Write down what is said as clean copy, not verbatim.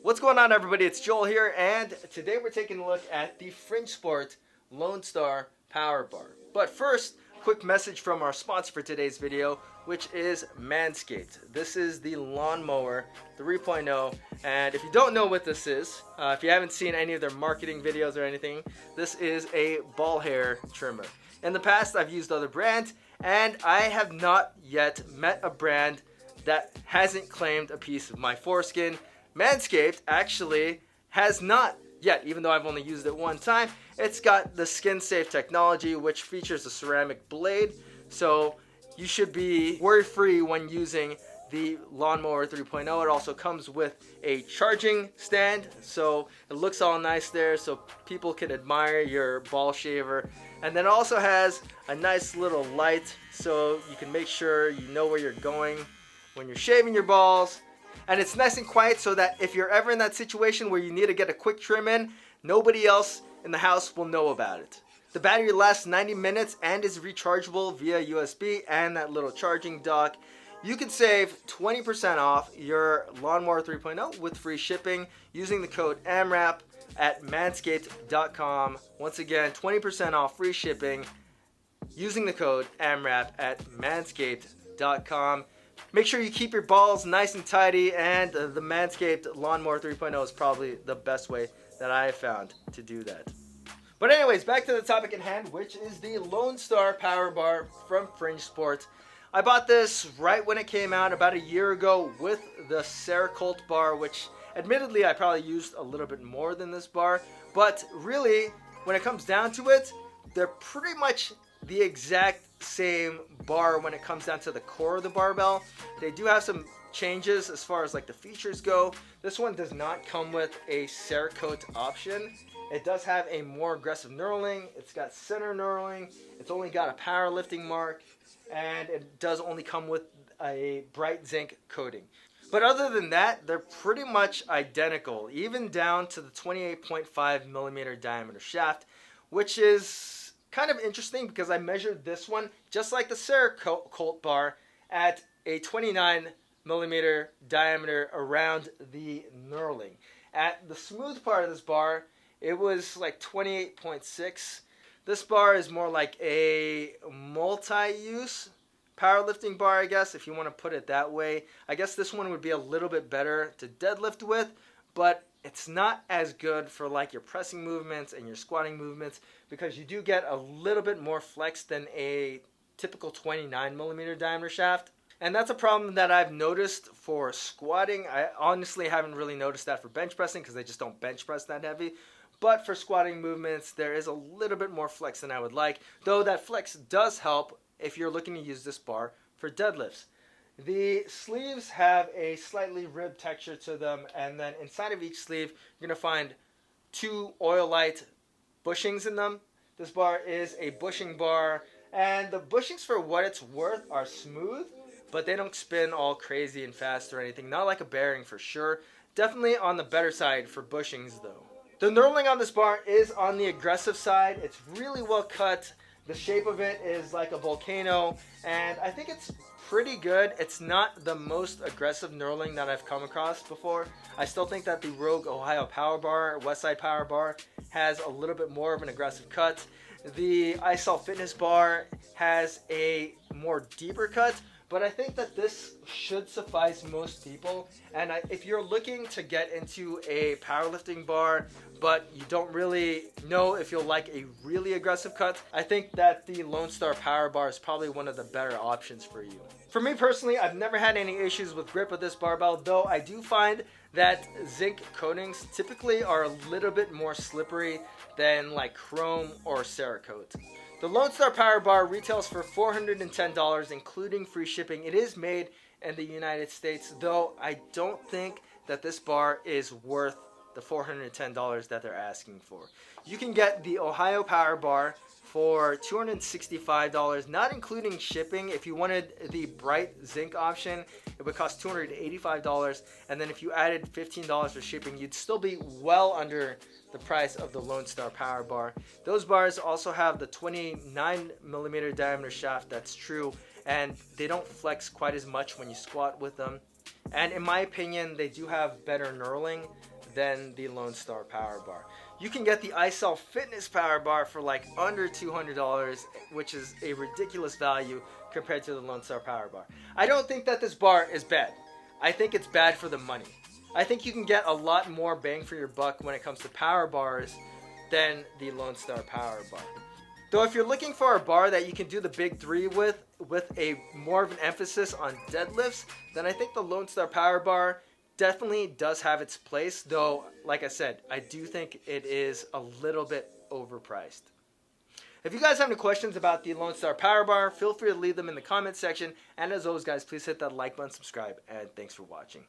What's going on, everybody? It's Joel here, and today we're taking a look at the Fringe Sport Lone Star Power Bar. But first, quick message from our sponsor for today's video, which is Manscaped. This is the Lawnmower 3.0, and if you don't know what this is, if you haven't seen any of their marketing videos or anything, this is a ball hair trimmer. In the past, I've used other brands, and I have not yet met a brand that hasn't claimed a piece of my foreskin. Manscaped actually has not yet, even though I've only used it one time. It's got the skin safe technology, which features a ceramic blade, so you should be worry free when using the Lawnmower 3.0. It also comes with a charging stand, so it looks all nice there so people can admire your ball shaver. And then it also has a nice little light so you can make sure you know where you're going when you're shaving your balls. And it's nice and quiet so that if you're ever in that situation where you need to get a quick trim in, nobody else in the house will know about it. The battery lasts 90 minutes and is rechargeable via USB and that little charging dock. You can save 20% off your Lawnmower 3.0 with free shipping using the code AMRAP at manscaped.com. Once again, 20% off free shipping using the code AMRAP at manscaped.com. Make sure you keep your balls nice and tidy, and the Manscaped Lawnmower 3.0 is probably the best way that I have found to do that. But anyways, back to the topic at hand, which is the Lone Star Power Bar from Fringe Sport. I bought this right when it came out about a year ago with the Cerakote bar, which admittedly I probably used a little bit more than this bar. But really, when it comes down to it, they're pretty much the exact same bar when it comes down to the core of the barbell. They do have some changes as far as like the features go. This one does not come with a Cerakote option. It does have a more aggressive knurling. It's got center knurling. It's only got a powerlifting mark, and it does only come with a bright zinc coating. But other than that, they're pretty much identical, even down to the 28.5 millimeter diameter shaft, which is kind of interesting because I measured this one just like the Cerakote bar at a 29 millimeter diameter around the knurling. At the smooth part of this bar, it was like 28.6. This bar is more like a multi-use powerlifting bar, I guess, if you want to put it that way. I guess this one would be a little bit better to deadlift with, but it's not as good for like your pressing movements and your squatting movements because you do get a little bit more flex than a typical 29 millimeter diameter shaft. And that's a problem that I've noticed for squatting. I honestly haven't really noticed that for bench pressing because they just don't bench press that heavy. But for squatting movements, there is a little bit more flex than I would like, though that flex does help if you're looking to use this bar for deadlifts. The sleeves have a slightly ribbed texture to them, and then inside of each sleeve, you're going to find two Oilite bushings in them. This bar is a bushing bar, and the bushings, for what it's worth, are smooth, but they don't spin all crazy and fast or anything. Not like a bearing for sure. Definitely on the better side for bushings, though. The knurling on this bar is on the aggressive side. It's really well cut. The shape of it is like a volcano, and I think it's pretty good. It's not the most aggressive knurling that I've come across before. I still think that the Rogue Ohio Power Bar, Westside Power Bar, has a little bit more of an aggressive cut. The iSolve Fitness Bar has a more deeper cut, but I think that this should suffice most people. And if you're looking to get into a powerlifting bar, but you don't really know if you'll like a really aggressive cut, I think that the Lone Star Power Bar is probably one of the better options for you. For me personally, I've never had any issues with grip with this barbell, though I do find that zinc coatings typically are a little bit more slippery than like chrome or Cerakote. The Lone Star Power Bar retails for $410, including free shipping. It is made in the United States, though I don't think that this bar is worth the $410 that they're asking for. You can get the Ohio Power Bar for $265, not including shipping. If you wanted the bright zinc option, it would cost $285, and then if you added $15 for shipping, you'd still be well under the price of the Lone Star Power Bar. Those bars also have the 29 millimeter diameter shaft, that's true, and they don't flex quite as much when you squat with them. And in my opinion, they do have better knurling than the Lone Star Power Bar. You can get the iCell Fitness Power Bar for like under $200, which is a ridiculous value compared to the Lone Star Power Bar. I don't think that this bar is bad. I think it's bad for the money. I think you can get a lot more bang for your buck when it comes to power bars than the Lone Star Power Bar. Though if you're looking for a bar that you can do the big three with a more of an emphasis on deadlifts, then I think the Lone Star Power Bar definitely does have its place, though, like I said, I do think it is a little bit overpriced. If you guys have any questions about the Lone Star Power Bar, feel free to leave them in the comment section. And as always, guys, please hit that like button, subscribe, and thanks for watching.